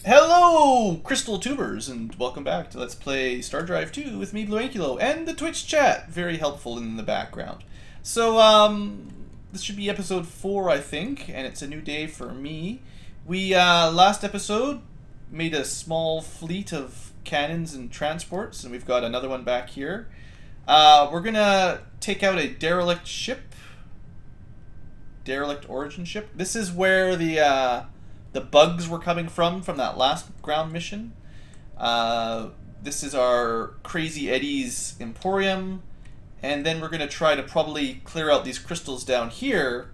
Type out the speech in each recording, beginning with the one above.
Hello, Crystal Tubers, and welcome back to Let's Play Stardrive 2 with me, BlueAnkylo, and the Twitch chat, very helpful in the background. So, this should be episode 4, I think, and it's a new day for me. We, last episode, made a small fleet of cannons and transports, and we've got another one back here. We're gonna take out a derelict ship. Derelict origin ship. This is where the bugs were coming from that last ground mission. This is our Crazy Eddie's Emporium, and then we're going to try to probably clear out these crystals down here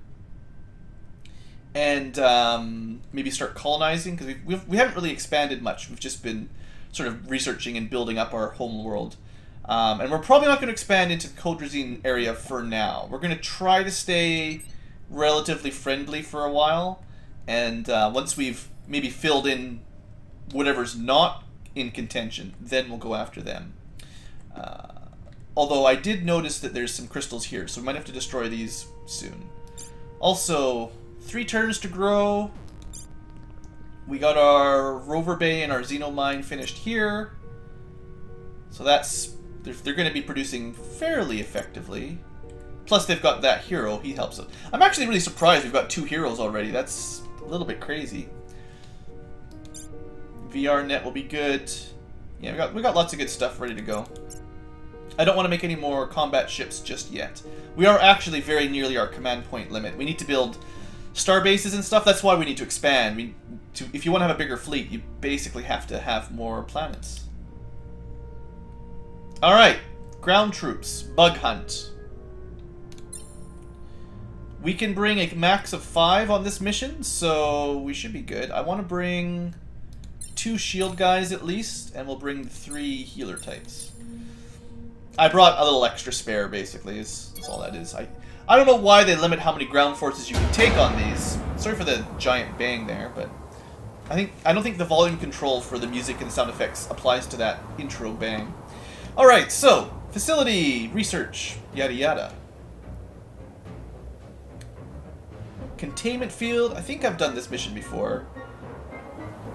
and maybe start colonizing, because we haven't really expanded much. We've just been sort of researching and building up our home world. And we're probably not going to expand into the Codrazine area for now. We're going to try to stay relatively friendly for a while. And once we've maybe filled in whatever's not in contention, then we'll go after them. Although I did notice that there's some crystals here, so we might have to destroy these soon. Also, 3 turns to grow. We got our Rover Bay and our Xenomine finished here. So that's... they're going to be producing fairly effectively. Plus they've got that hero, he helps us. I'm actually really surprised we've got 2 heroes already. That's a little bit crazy. VR net will be good. Yeah, we got lots of good stuff ready to go. I don't want to make any more combat ships just yet. We are actually very nearly our command point limit. We need to build star bases and stuff. That's why we need to expand. If you want to have a bigger fleet, you basically have to have more planets. Alright, ground troops, bug hunt. We can bring a max of 5 on this mission, so we should be good. I want to bring 2 shield guys at least, and we'll bring 3 healer types. I brought a little extra spare, basically, is all that is. I don't know why they limit how many ground forces you can take on these. Sorry for the giant bang there, but I don't think the volume control for the music and sound effects applies to that intro bang. Alright, so, facility, research, yada yada. Containment field, I think I've done this mission before.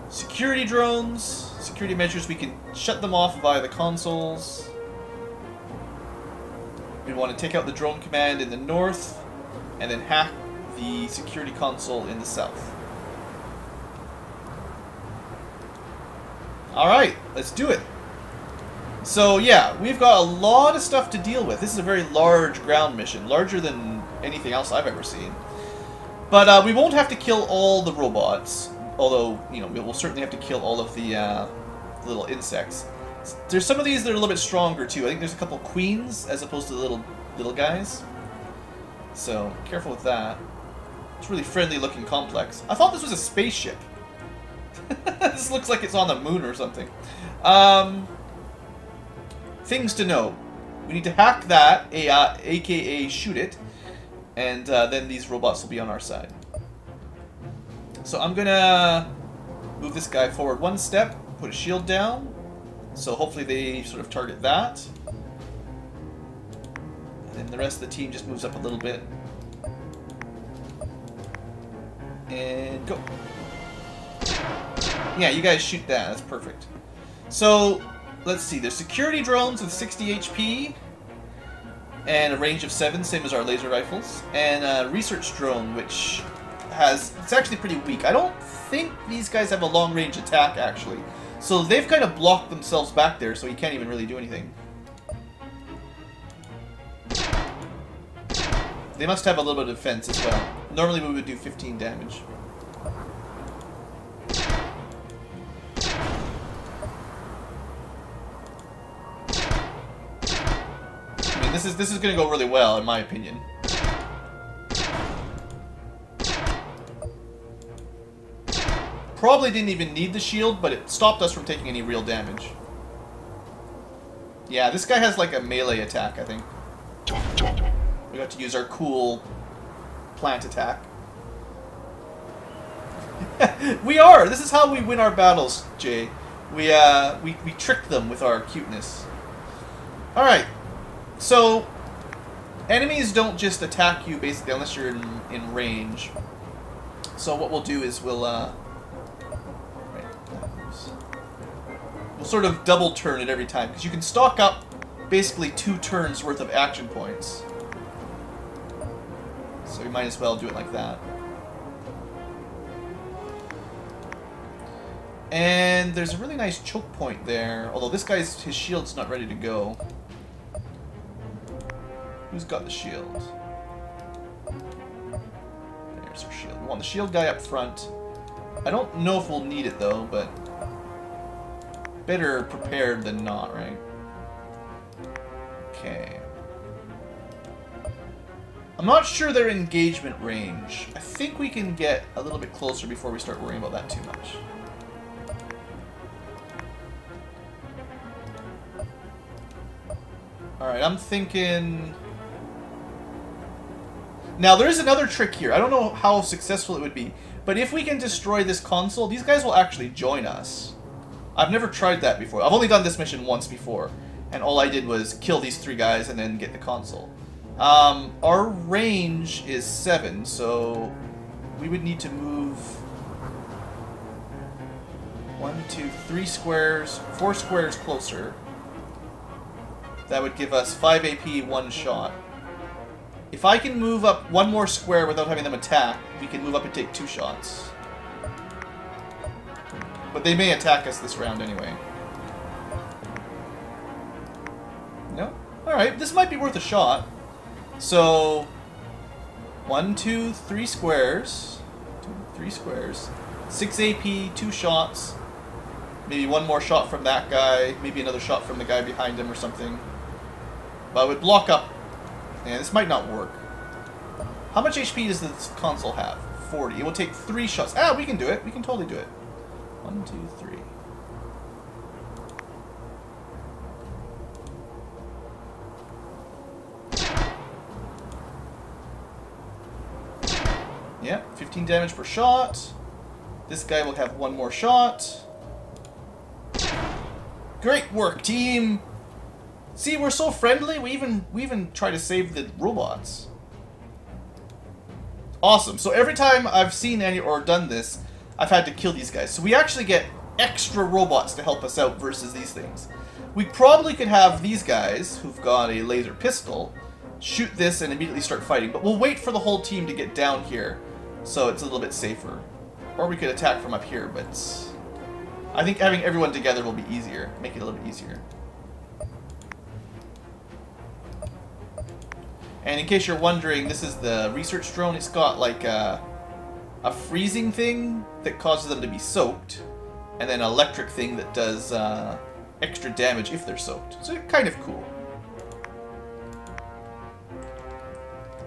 Security drones, security measures, we can shut them off via the consoles. We want to take out the drone command in the north, and then hack the security console in the south. Alright, let's do it. So yeah, we've got a lot of stuff to deal with. This is a very large ground mission, larger than anything else I've ever seen. But we won't have to kill all the robots, although, you know, we'll certainly have to kill all of the little insects. There's some of these that are a little bit stronger, too. I think there's a couple queens as opposed to the little guys. So, careful with that. It's a really friendly-looking complex. I thought this was a spaceship. This looks like it's on the moon or something. Things to know. We need to hack that, aka shoot it. And then these robots will be on our side. So I'm gonna move this guy forward 1 step, put a shield down. So hopefully they sort of target that. And then the rest of the team just moves up a little bit. And go. Yeah, you guys shoot that. That's perfect. So, let's see. There's security drones with 60 HP. And a range of 7, same as our laser rifles. And a research drone, which it's actually pretty weak. I don't think these guys have a long-range attack, actually. So they've kind of blocked themselves back there, so he can't even really do anything. They must have a little bit of defense as well. Normally we would do 15 damage. This is going to go really well, in my opinion. Probably didn't even need the shield, but it stopped us from taking any real damage. Yeah, this guy has like a melee attack, I think. We got to use our cool plant attack. We are! This is how we win our battles, Jay. We trick them with our cuteness. Alright. So, enemies don't just attack you, basically, unless you're in range. So what we'll do is we'll We'll sort of double turn it every time, because you can stock up basically 2 turns worth of action points. So we might as well do it like that. And there's a really nice choke point there, although this guy's, his shield's not ready to go. Who's got the shield? There's our shield. We want the shield guy up front. I don't know if we'll need it though, but better prepared than not, right? Okay. I'm not sure their engagement range. I think we can get a little bit closer before we start worrying about that too much. Alright, I'm thinking... Now, there's another trick here. I don't know how successful it would be, but if we can destroy this console, these guys will actually join us. I've never tried that before. I've only done this mission once before, and all I did was kill these 3 guys and then get the console. Our range is 7, so we would need to move 1, 2, 3 squares, 4 squares closer. That would give us 5 AP, 1 shot. If I can move up 1 more square without having them attack, we can move up and take 2 shots. But they may attack us this round anyway. No? Alright, this might be worth a shot. So, 1, 2, 3 squares. 2, 3 squares. 6 AP, 2 shots. Maybe 1 more shot from that guy. Maybe another shot from the guy behind him or something. But it would block up. And this might not work. How much HP does this console have? 40. It will take 3 shots. Ah, we can do it. We can totally do it. 1, 2, 3. Yeah, 15 damage per shot. This guy will have 1 more shot. Great work, team! See, we're so friendly, we even try to save the robots. Awesome. So every time I've seen any or done this, I've had to kill these guys. So we actually get extra robots to help us out versus these things. We probably could have these guys, who've got a laser pistol, shoot this and immediately start fighting. But we'll wait for the whole team to get down here, so it's a little bit safer. Or we could attack from up here, but I think having everyone together will be easier. Make it a little bit easier. And in case you're wondering, this is the research drone. It's got like a freezing thing that causes them to be soaked, and then an electric thing that does extra damage if they're soaked. So it's kind of cool.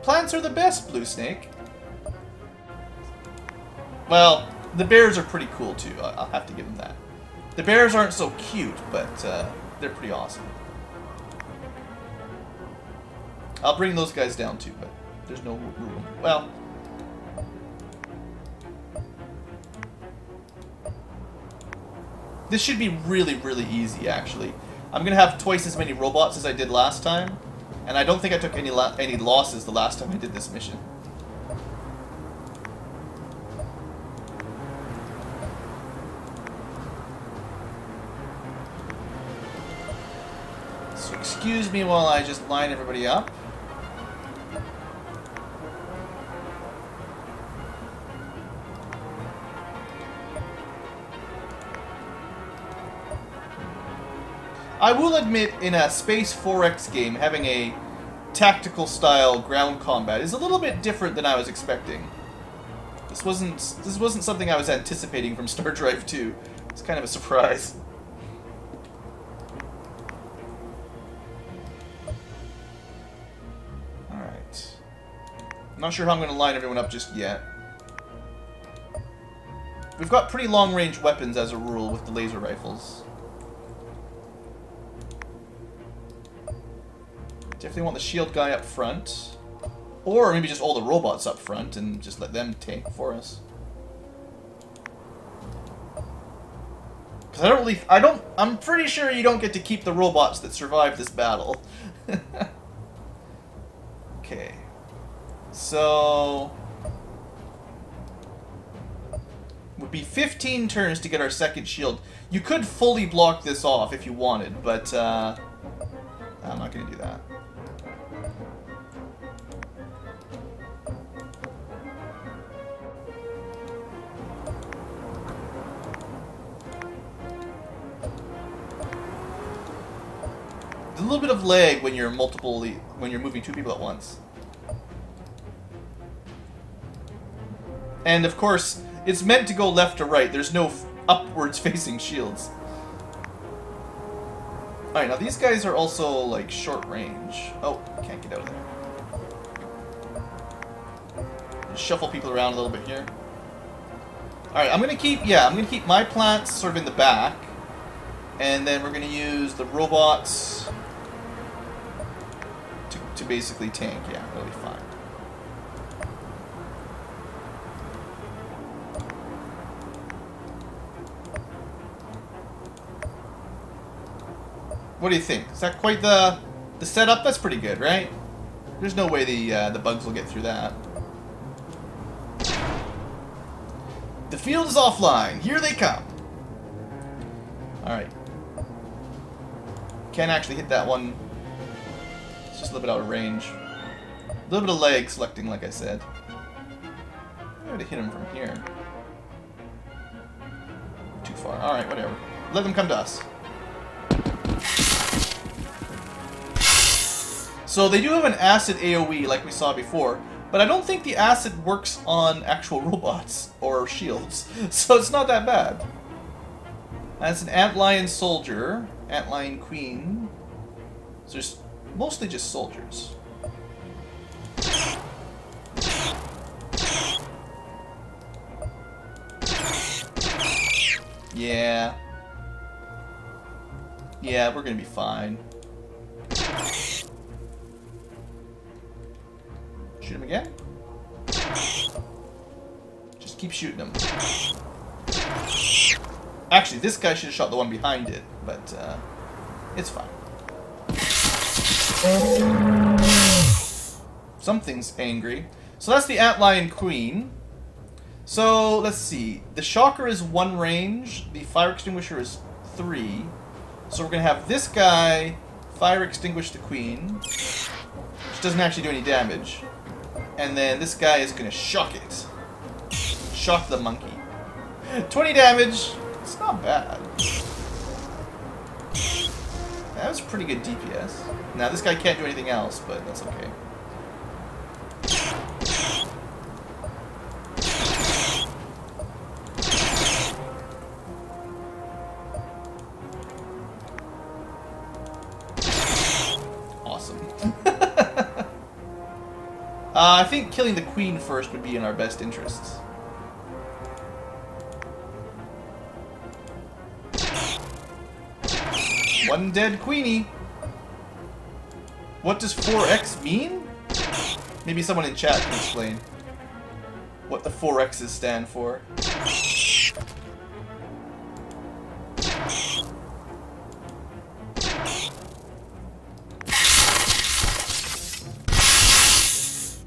Plants are the best, Blue Snake. Well, the bears are pretty cool too. I'll have to give them that. The bears aren't so cute, but they're pretty awesome. I'll bring those guys down too, but there's no room. Well, this should be really, really easy, actually. I'm going to have twice as many robots as I did last time, and I don't think I took any losses the last time I did this mission. So excuse me while I just line everybody up. I will admit, in a Space 4X game, having a tactical-style ground combat is a little bit different than I was expecting. This wasn't something I was anticipating from Stardrive 2. It's kind of a surprise. Alright. I'm not sure how I'm going to line everyone up just yet. We've got pretty long-range weapons as a rule with the laser rifles. Definitely want the shield guy up front. Or maybe just all the robots up front and just let them tank for us. Because I'm pretty sure you don't get to keep the robots that survive this battle. Okay. So... we would be 15 turns to get our second shield. You could fully block this off if you wanted, but I'm not going to do that. There's a little bit of lag when you're moving two people at once. And of course, it's meant to go left to right. There's no upwards facing shields. Alright, now these guys are also like short range. Oh, can't get out of there. Just shuffle people around a little bit here. Alright, I'm gonna keep my plants sort of in the back. And then we're gonna use the robots to basically tank. Yeah, that'll be fine. What do you think? Is that quite the setup? That's pretty good, right? There's no way the bugs will get through that. The field is offline. Here they come. All right. Can't actually hit that one. It's just a little bit out of range. A little bit of lag selecting, like I said. I would have hit him from here. Too far. All right, whatever. Let them come to us. So they do have an acid AoE like we saw before, but I don't think the acid works on actual robots or shields, so it's not that bad. That's an antlion soldier, antlion queen. So there's mostly just soldiers. Yeah. Yeah, we're gonna be fine. Shoot him again? Just keep shooting him. Actually, this guy should have shot the one behind it, but it's fine. Something's angry. So that's the antlion queen. So let's see. The shocker is 1 range. The fire extinguisher is 3. So we're gonna have this guy fire extinguish the queen, which doesn't actually do any damage. And then this guy is gonna shock it. Shock the monkey. 20 damage. It's not bad. That was pretty good DPS. Now this guy can't do anything else, but that's okay. Awesome. I think killing the queen first would be in our best interests. One dead queenie. What does 4x mean? Maybe someone in chat can explain what the 4x's stand for.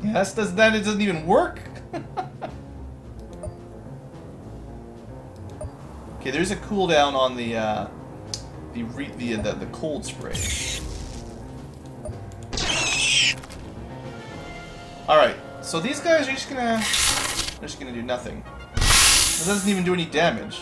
Yes, it doesn't even work. Okay, there's a cooldown on the cold spray. All right, so these guys are just gonna do nothing. It doesn't even do any damage.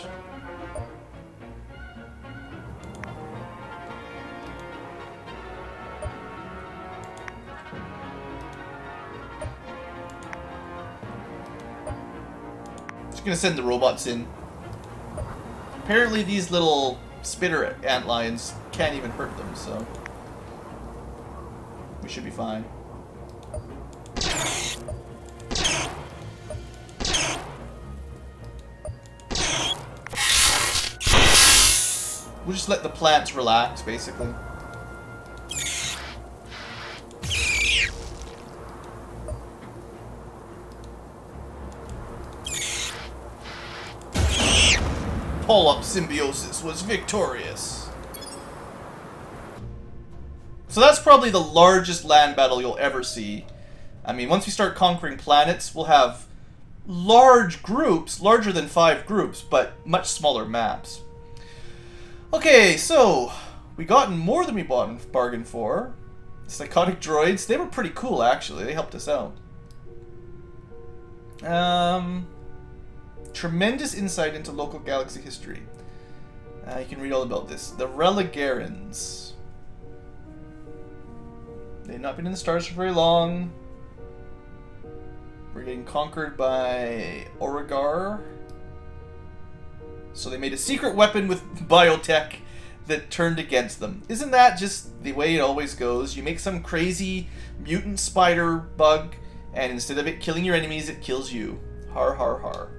Just gonna send the robots in. Apparently these little spitter antlions can't even hurt them, so we should be fine. We'll just let the plants relax, basically. Pull-up symbiosis was victorious. So that's probably the largest land battle you'll ever see. I mean, once we start conquering planets, we'll have large groups, larger than 5 groups, but much smaller maps. Okay, so we gotten more than we bargained for. Psychotic droids, they were pretty cool actually. They helped us out. Tremendous insight into local galaxy history. You can read all about this. The Religarans. They've not been in the stars for very long. We're getting conquered by Origar. So they made a secret weapon with biotech that turned against them. Isn't that just the way it always goes? You make some crazy mutant spider bug, and instead of it killing your enemies, it kills you. Har har har.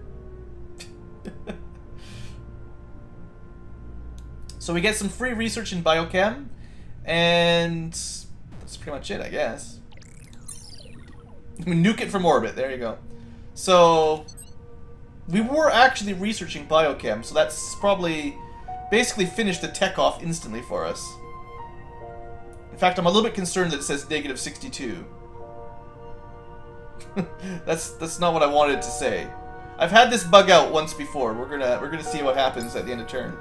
So we get some free research in biochem, and that's pretty much it, I guess. We nuke it from orbit, there you go. So we were actually researching biochem, so that's probably basically finished the tech off instantly for us. In fact, I'm a little bit concerned that it says -62. That's not what I wanted to say. I've had this bug out once before. We're gonna see what happens at the end of turn.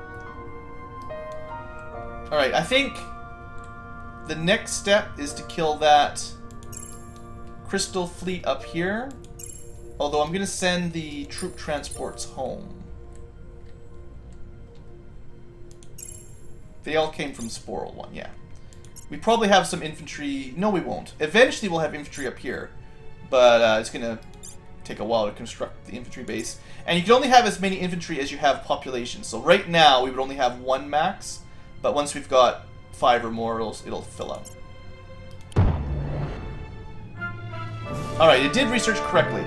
All right, I think the next step is to kill that crystal fleet up here. Although I'm gonna send the troop transports home. They all came from Sporal 1, yeah. We probably have some infantry. No, we won't. Eventually we'll have infantry up here. But it's going to take a while to construct the infantry base. And you can only have as many infantry as you have population. So right now we would only have 1 max. But once we've got 5 or more, it'll fill up. Alright, it did research correctly.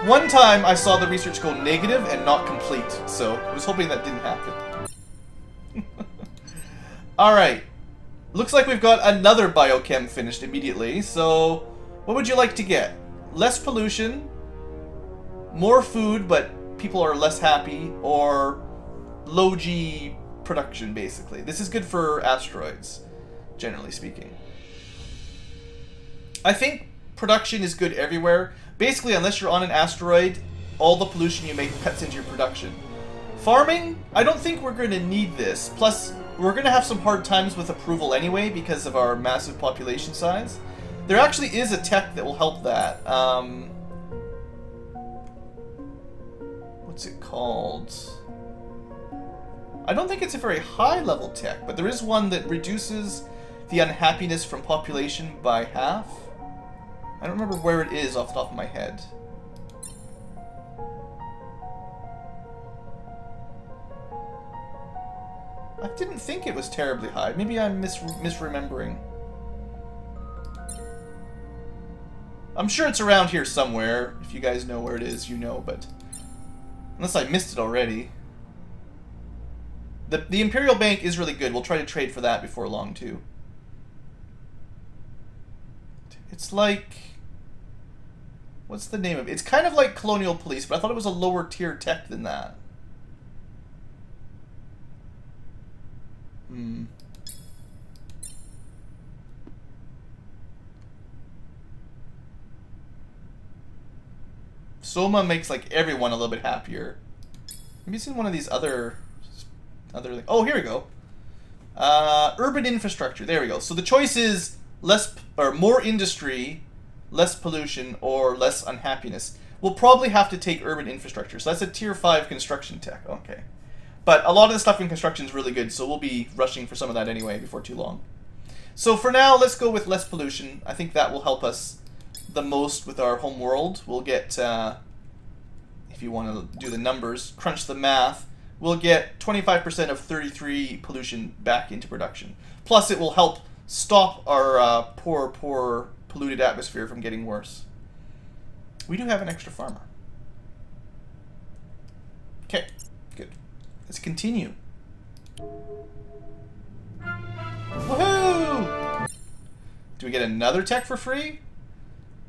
One time I saw the research go negative and not complete. So I was hoping that didn't happen. Alright. Looks like we've got another biochem finished immediately. So what would you like to get? Less pollution, more food, but people are less happy, or low G production, basically. This is good for asteroids, generally speaking. I think production is good everywhere. Basically, unless you're on an asteroid, all the pollution you make cuts into your production. Farming, I don't think we're going to need this. Plus, we're going to have some hard times with approval anyway because of our massive population size. There actually is a tech that will help that. What's it called? I don't think it's a very high level tech, but there is one that reduces the unhappiness from population by half. I don't remember where it is off the top of my head. I didn't think it was terribly high. Maybe I'm misremembering. I'm sure it's around here somewhere. If you guys know where it is, you know, but unless I missed it already. The Imperial Bank is really good. We'll try to trade for that before long, too. It's like... what's the name of it? It's kind of like Colonial Police, but I thought it was a lower tier tech than that. Soma makes like everyone a little bit happier. Maybe it's in one of these other. Oh, here we go. Urban infrastructure. There we go. So the choice is more industry, less pollution, or less unhappiness. We'll probably have to take urban infrastructure. So that's a tier 5 construction tech. Okay. But a lot of the stuff in construction is really good, so we'll be rushing for some of that anyway before too long. So for now, let's go with less pollution. I think that will help us the most with our home world. We'll get, if you want to do the numbers, crunch the math, we'll get 25% of 33 pollution back into production. Plus, it will help stop our poor polluted atmosphere from getting worse. We do have an extra farmer. Okay, good. Let's continue. Woohoo! Do we get another tech for free?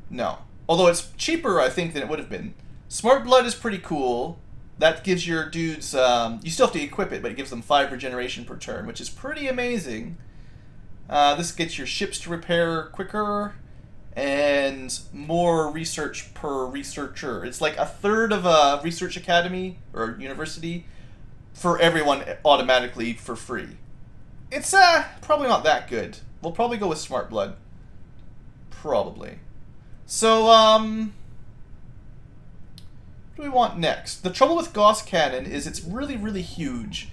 No. Although it's cheaper, I think, than it would have been. Smart Blood is pretty cool. That gives your dudes... you still have to equip it, but it gives them 5 regeneration per turn, which is pretty amazing. This gets your ships to repair quicker. and more research per researcher. It's like a third of a research academy or university for everyone automatically for free. It's probably not that good. We'll probably go with Smart Blood. Probably. So, what do we want next? The trouble with Gauss Cannon is it's really, really huge.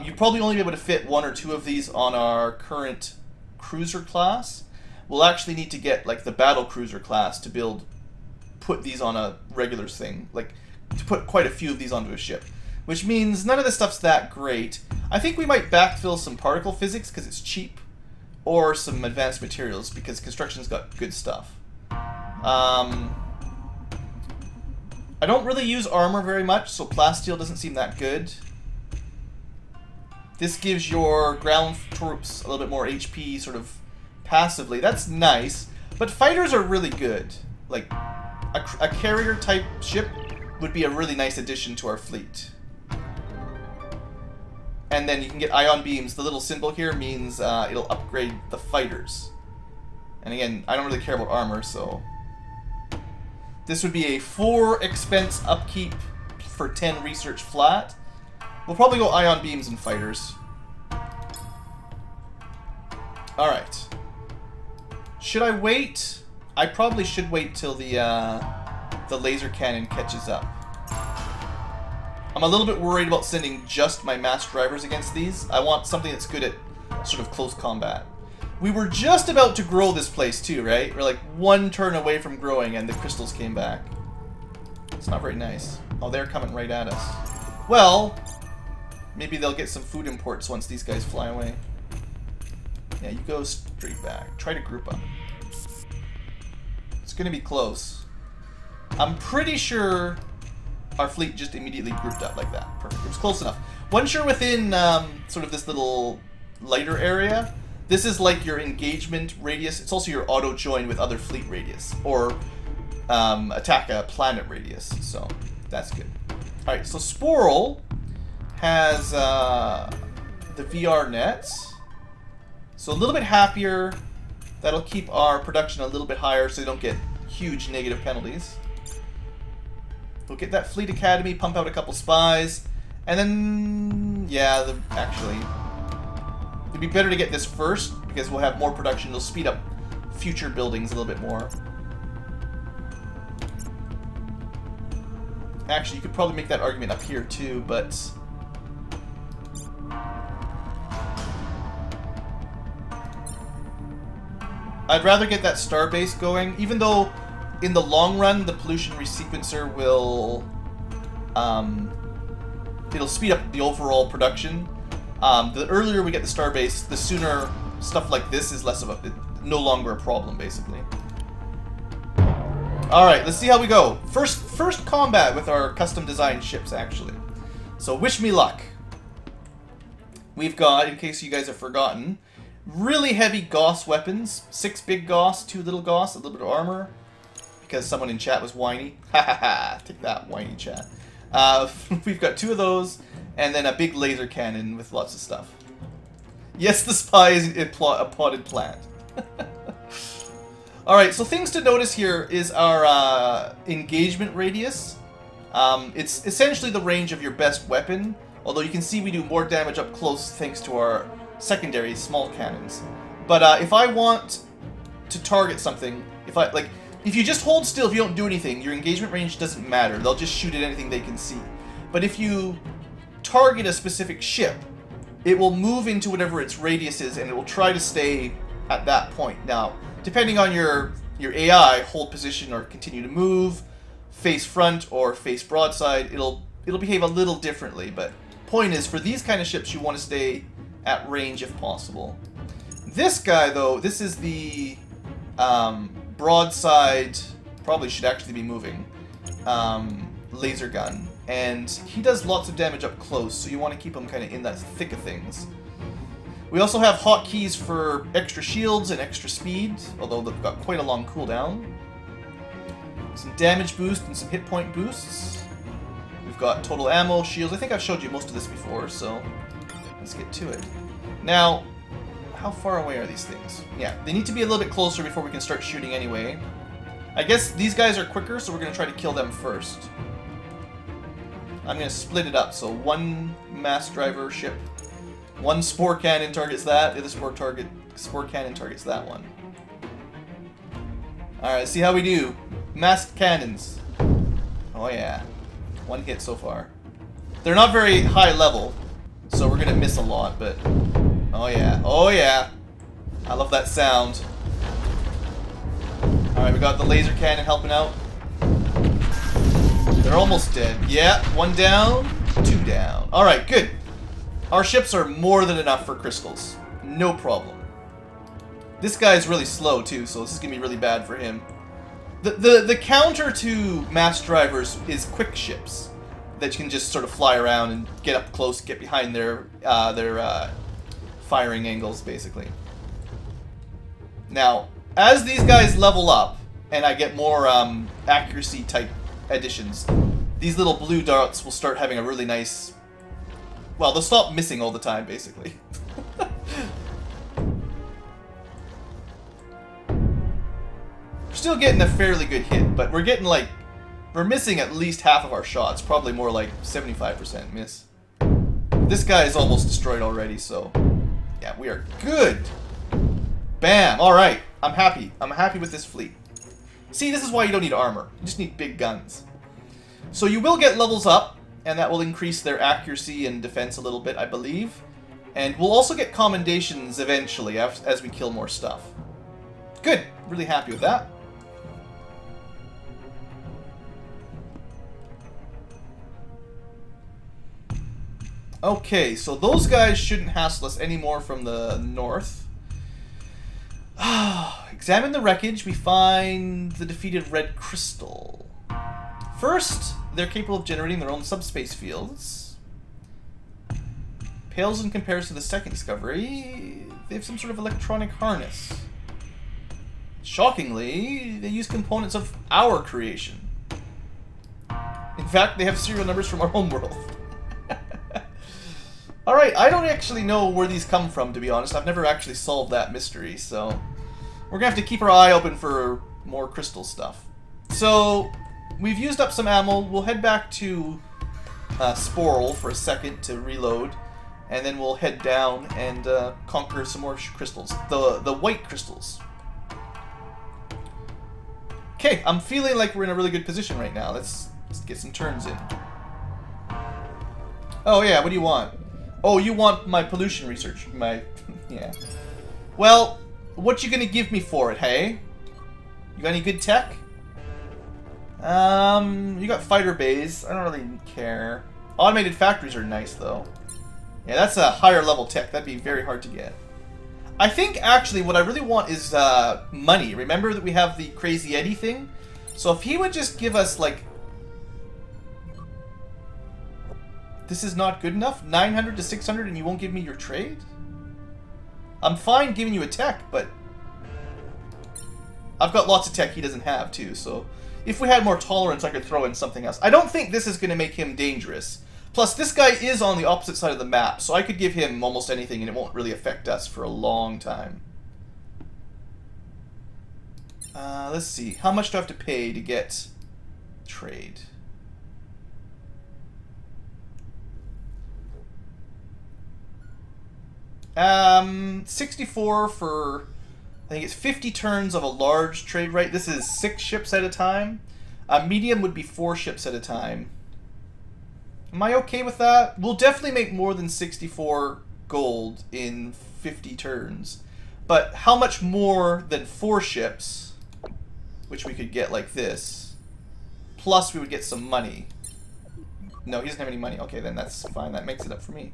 You'd probably only be able to fit 1 or 2 of these on our current cruiser class. We'll actually need to get like the battle cruiser class to put these on a regular thing, like to put quite a few of these onto a ship, which means none of this stuff's that great. I think we might backfill some particle physics because it's cheap, or some advanced materials because construction's got good stuff. I don't really use armor very much, so plasteel doesn't seem that good. This gives your ground troops a little bit more HP sort of passively. That's nice, but fighters are really good. Like, a carrier type ship would be a really nice addition to our fleet. And then you can get ion beams. The little symbol here means it'll upgrade the fighters. And again, I don't really care about armor, so... This would be a 4 expense upkeep for 10 research flat. We'll probably go ion beams and fighters. Alright. Should I wait? I probably should wait till the laser cannon catches up. I'm a little bit worried about sending just my mass drivers against these. I want something that's good at sort of close combat. We were just about to grow this place too, right? We're like 1 turn away from growing and the crystals came back. It's not very nice. Oh, they're coming right at us. Well, maybe they'll get some food imports once these guys fly away. Yeah, you go straight back. Try to group up. It's going to be close. I'm pretty sure our fleet just immediately grouped up like that. Perfect. It was close enough. Once you're within sort of this little lighter area, this is like your engagement radius. It's also your auto join with other fleet radius, or attack a planet radius. So that's good. All right. So Sporl has the VR nets. So a little bit happier. That'll keep our production a little bit higher so they don't get huge negative penalties. We'll get that Fleet Academy, pump out a couple spies, and then, yeah, actually, it'd be better to get this first because we'll have more production. It'll speed up future buildings a little bit more. Actually, you could probably make that argument up here too, but... I'd rather get that starbase going, even though in the long run the pollution resequencer will it'll speed up the overall production. The earlier we get the starbase, the sooner stuff like this is no longer a problem, basically. All right, let's see how we go. First combat with our custom designed ships, actually. So wish me luck. We've got, in case you guys have forgotten, really heavy Gauss weapons. 6 big Gauss, 2 little Gauss, a little bit of armor. Because someone in chat was whiny. Ha ha ha. Take that, whiny chat. We've got 2 of those, and then a big laser cannon with lots of stuff. Yes, the spy is a potted plant. Alright, so things to notice here is our engagement radius. It's essentially the range of your best weapon, although you can see we do more damage up close thanks to our secondary small cannons. But if I want to target something, if you just hold still, if you don't do anything, your engagement range doesn't matter. They'll just shoot at anything they can see. But if you target a specific ship, it will move into whatever its radius is, and it will try to stay at that point. Now, depending on your AI, hold position or continue to move, face front or face broadside, it'll behave a little differently. But point is, for these kind of ships, you want to stay at range if possible. This guy, though, this is the broadside, probably should actually be moving, laser gun. And he does lots of damage up close, so you want to keep him kind of in that thick of things. We also have hotkeys for extra shields and extra speed, although they've got quite a long cooldown. Some damage boost and some hit point boosts. We've got total ammo, shields. I think I've showed you most of this before, so let's get to it. Now, how far away are these things? Yeah, they need to be a little bit closer before we can start shooting anyway. I guess these guys are quicker, so we're going to try to kill them first. I'm going to split it up, so one mass driver ship. One spore cannon targets that, the other spore cannon targets that one. Alright, see how we do. Masked cannons. Oh yeah. One hit so far. They're not very high level, so we're going to miss a lot, but... Oh yeah, oh yeah. I love that sound. Alright, we got the laser cannon helping out. They're almost dead. Yeah, one down, two down. Alright, good. Our ships are more than enough for crystals. No problem. This guy's really slow too, so this is going to be really bad for him. The counter to mass drivers is quick ships that can just sort of fly around and get up close, get behind their firing angles, basically. Now, as these guys level up, and I get more accuracy type additions, these little blue darts will start having a really nice... Well, they'll stop missing all the time, basically. We're still getting a fairly good hit, but we're getting like... We're missing at least half of our shots, probably more like 75% miss. This guy is almost destroyed already, so... Yeah, we are good! Bam! Alright, I'm happy. I'm happy with this fleet. See, this is why you don't need armor. You just need big guns. So you will get levels up, and that will increase their accuracy and defense a little bit, I believe. And we'll also get commendations eventually as we kill more stuff. Good! Really happy with that. Okay, so those guys shouldn't hassle us anymore from the north. Examine the wreckage. We find the defeated red crystal. First, they're capable of generating their own subspace fields. Pales in comparison to the second discovery. They have some sort of electronic harness. Shockingly, they use components of our creation. In fact, they have serial numbers from our home world. Alright, I don't actually know where these come from, to be honest. I've never actually solved that mystery, so... We're gonna have to keep our eye open for more crystal stuff. So, we've used up some ammo. We'll head back to Sporl for a second to reload. And then we'll head down and conquer some more crystals. The white crystals. Okay, I'm feeling like we're in a really good position right now. Let's get some turns in. Oh yeah, what do you want? Oh, you want my pollution research. Yeah. Well, what you gonna give me for it, hey? You got any good tech? You got fighter bays. I don't really care. Automated factories are nice, though. Yeah, that's a higher level tech. That'd be very hard to get. I think, actually, what I really want is money. Remember that we have the Crazy Eddie thing? So if he would just give us, like... This is not good enough? 900 to 600 and you won't give me your trade? I'm fine giving you a tech, but... I've got lots of tech he doesn't have, too, so... If we had more tolerance, I could throw in something else. I don't think this is going to make him dangerous. Plus, this guy is on the opposite side of the map, so I could give him almost anything and it won't really affect us for a long time. Let's see. How much do I have to pay to get trade? 64 for, I think it's 50 turns of a large trade right. This is 6 ships at a time. Medium would be 4 ships at a time. Am I okay with that? We'll definitely make more than 64 gold in 50 turns. But how much more than 4 ships, which we could get like this, plus we would get some money. No, he doesn't have any money. Okay, then that's fine. That makes it up for me.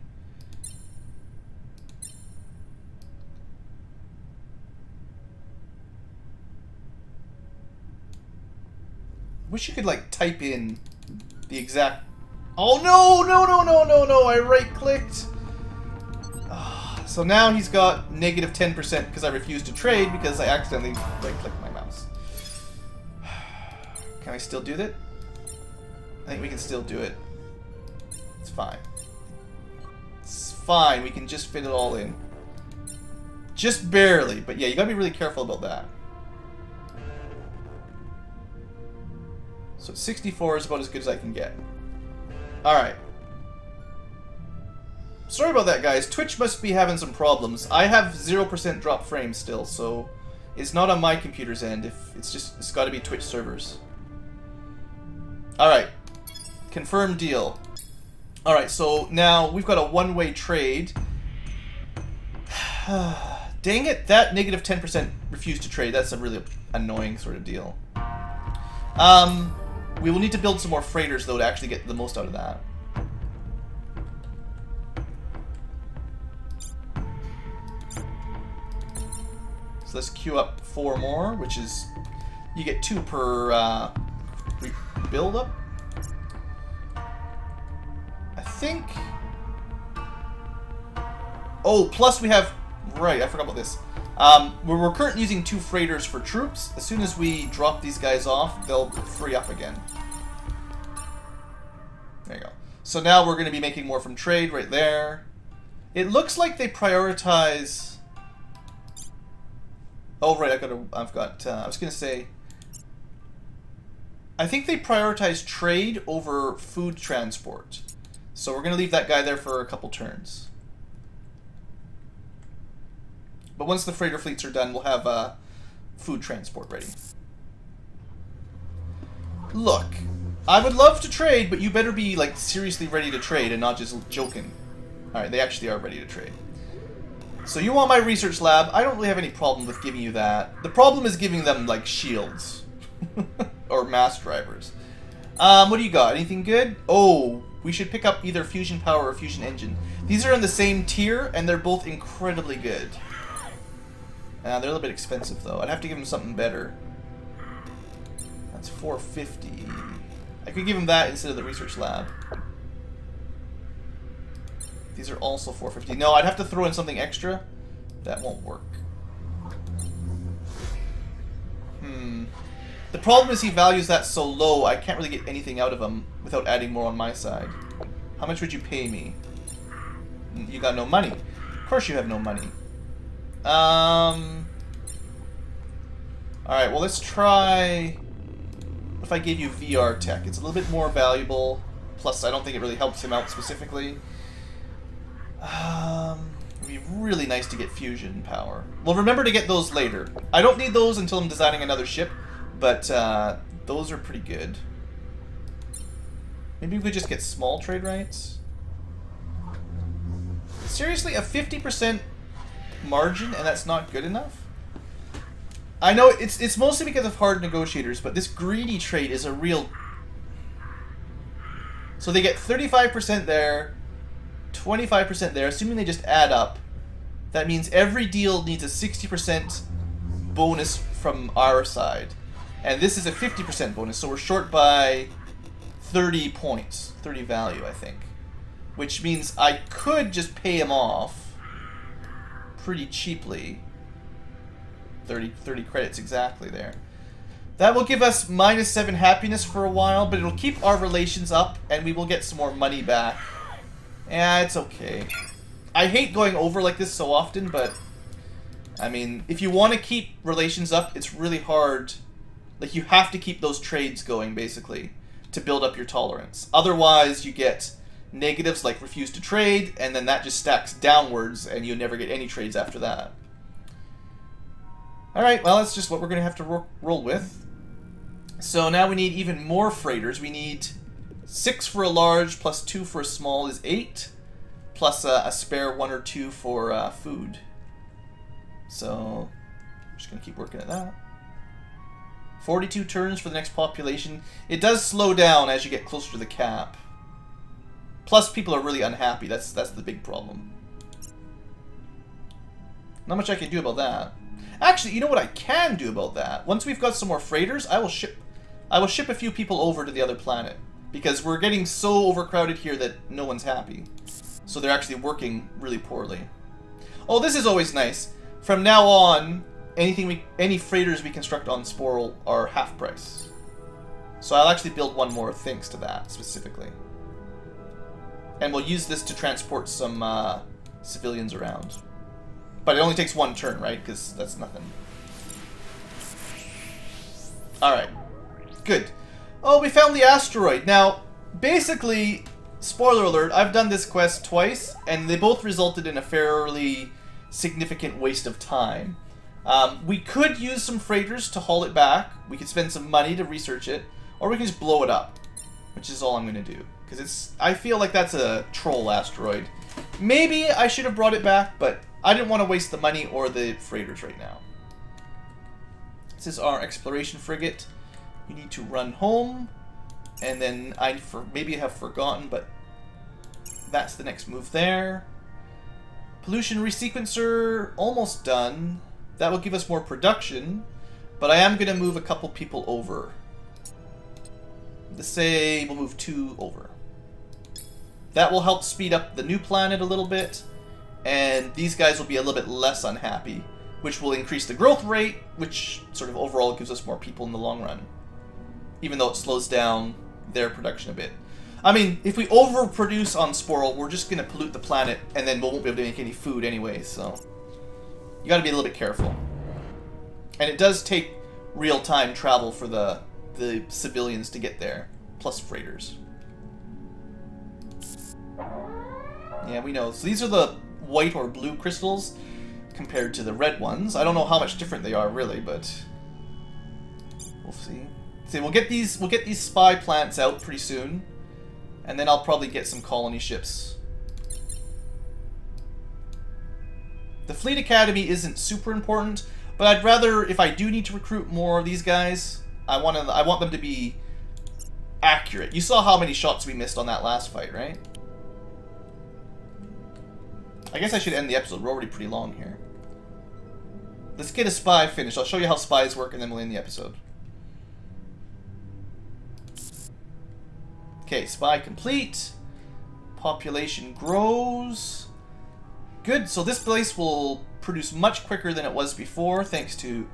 Wish you could, like, type in the exact... Oh, no! No, no, no, no, no! I right-clicked! So now he's got negative 10% because I refused to trade because I accidentally right-clicked my mouse. Can I still do that? I think we can still do it. It's fine. It's fine. We can just fit it all in. Just barely, but yeah, you gotta be really careful about that. So 64 is about as good as I can get. Alright. Sorry about that, guys. Twitch must be having some problems. I have 0% drop frames still, so it's not on my computer's end. If it's got to be Twitch servers. Alright. Confirmed deal. Alright, so now we've got a one-way trade. Dang it, that negative 10% refused to trade. That's a really annoying sort of deal. We will need to build some more freighters, though, to actually get the most out of that. So let's queue up 4 more, which is... You get 2 per build up. I think... Oh, plus we have... Right, I forgot about this. We're currently using 2 freighters for troops. As soon as we drop these guys off, they'll free up again. There you go. So now we're going to be making more from trade right there. It looks like they prioritize... Oh, right, I was going to say... I think they prioritize trade over food transport. So we're going to leave that guy there for a couple turns. But once the freighter fleets are done, we'll have food transport ready. Look, I would love to trade, but you better be like seriously ready to trade and not just joking. Alright, they actually are ready to trade. So you want my research lab? I don't really have any problem with giving you that. The problem is giving them like shields. Or mass drivers. What do you got? Anything good? Oh, we should pick up either fusion power or fusion engine. These are in the same tier, and they're both incredibly good. They're a little bit expensive, though. I'd have to give him something better. That's 450. I could give him that instead of the research lab. These are also 450. No, I'd have to throw in something extra. That won't work. The problem is he values that so low, I can't really get anything out of him without adding more on my side. How much would you pay me? You got no money. Of course you have no money. Alright, well let's try... If I gave you VR tech, it's a little bit more valuable. Plus, I don't think it really helps him out specifically. It'd be really nice to get fusion power. Well, remember to get those later. I don't need those until I'm designing another ship, but those are pretty good. Maybe we could just get small trade rights. Seriously, a 50% margin, and that's not good enough? I know it's mostly because of hard negotiators, but this greedy trade is a real... So they get 35% there, 25% there, assuming they just add up. That means every deal needs a 60% bonus from our side. And this is a 50% bonus, so we're short by 30 points, 30 value, I think. Which means I could just pay him off pretty cheaply. 30 credits exactly there. That will give us -7 happiness for a while, but it'll keep our relations up, and we will get some more money back. Yeah, it's okay. I hate going over like this so often, but... I mean, if you want to keep relations up, it's really hard. Like, you have to keep those trades going, basically, to build up your tolerance. Otherwise, you get negatives like refuse to trade, and then that just stacks downwards, and you never get any trades after that. Alright, well, that's just what we're going to have to roll with. So now we need even more freighters. We need 6 for a large, plus 2 for a small is 8, plus a spare 1 or 2 for food. So, I'm just going to keep working at that. 42 turns for the next population. It does slow down as you get closer to the cap. Plus, people are really unhappy. That's the big problem. Not much I can do about that. Actually, you know what I can do about that? Once we've got some more freighters, I will ship a few people over to the other planet. Because we're getting so overcrowded here that no one's happy. So they're actually working really poorly. Oh, this is always nice. From now on, any freighters we construct on Sporl are half price. So I'll actually build one more thanks to that, specifically. And we'll use this to transport some civilians around. But it only takes one turn, right? Because that's nothing. Alright. Good. Oh, we found the asteroid. Now, basically, spoiler alert, I've done this quest twice, and they both resulted in a fairly significant waste of time. We could use some freighters to haul it back. We could spend some money to research it, or we can just blow it up, which is all I'm going to do. Because I feel like that's a troll asteroid. Maybe I should have brought it back, but I didn't want to waste the money or the freighters right now. This is our exploration frigate. You need to run home, and then maybe have forgotten, but that's the next move there. Pollution resequencer, almost done. That will give us more production, but I am going to move a couple people over. Let's say we'll move 2 over. That will help speed up the new planet a little bit, and these guys will be a little bit less unhappy, which will increase the growth rate, which sort of overall gives us more people in the long run, even though it slows down their production a bit. I mean, if we overproduce on Sporl, we're just going to pollute the planet, and then we won't be able to make any food anyway, so you got to be a little bit careful. And it does take real-time travel for the civilians to get there, plus freighters. Yeah, we know. So these are the white or blue crystals compared to the red ones. I don't know how much different they are really, but we'll see. So we'll get these spy plants out pretty soon, and then I'll probably get some colony ships. The Fleet Academy isn't super important, but I'd rather, if I do need to recruit more of these guys, I want them to be accurate. You saw how many shots we missed on that last fight, right? I guess I should end the episode. We're already pretty long here. Let's get a spy finished. I'll show you how spies work, and then we'll end the episode. Okay, spy complete. Population grows. Good, so this place will produce much quicker than it was before, thanks to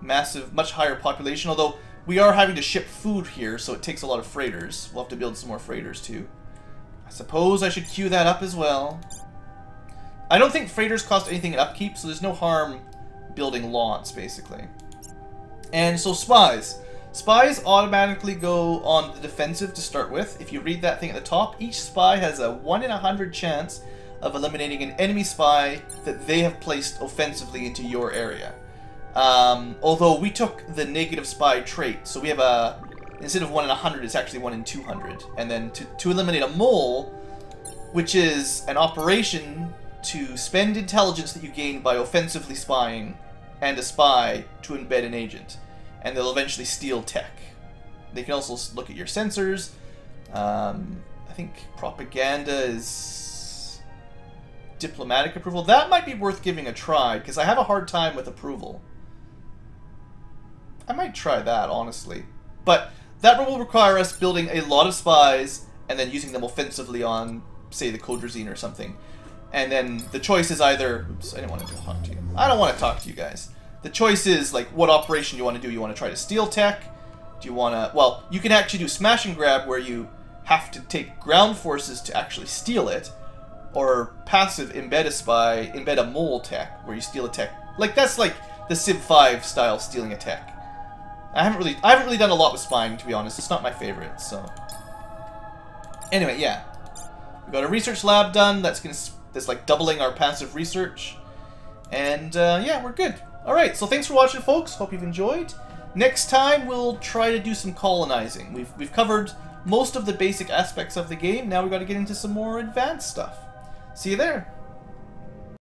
much higher population, although we are having to ship food here, so it takes a lot of freighters. We'll have to build some more freighters, too. I suppose I should queue that up as well. I don't think freighters cost anything in upkeep, so there's no harm building lots, basically. And so spies. Spies automatically go on the defensive to start with. If you read that thing at the top, each spy has a 1 in 100 chance of eliminating an enemy spy that they have placed offensively into your area. Although we took the negative spy trait, so we have instead of 1 in 100, it's actually 1 in 200. And then to eliminate a mole, which is an operation to spend intelligence that you gain by offensively spying and a spy to embed an agent. And they'll eventually steal tech. They can also look at your sensors. I think propaganda is diplomatic approval. That might be worth giving a try, because I have a hard time with approval. I might try that, honestly. But that will require us building a lot of spies and then using them offensively on, say, the Codrazine or something. And then the choice is either... Oops, I didn't want to talk to you. I don't want to talk to you guys. The choice is, like, what operation you want to do. You want to try to steal tech? Do you want to... Well, you can actually do smash and grab, where you have to take ground forces to actually steal it. Or passive embed a spy, embed a mole tech, where you steal a tech. Like, that's like the Civ 5 style stealing a tech. I haven't really done a lot with spying, to be honest. It's not my favorite, so... Anyway, yeah. We got a research lab done. That's like doubling our passive research. And, yeah, we're good. Alright, so thanks for watching, folks. Hope you've enjoyed. Next time, we'll try to do some colonizing. We've covered most of the basic aspects of the game. Now we've got to get into some more advanced stuff. See you there.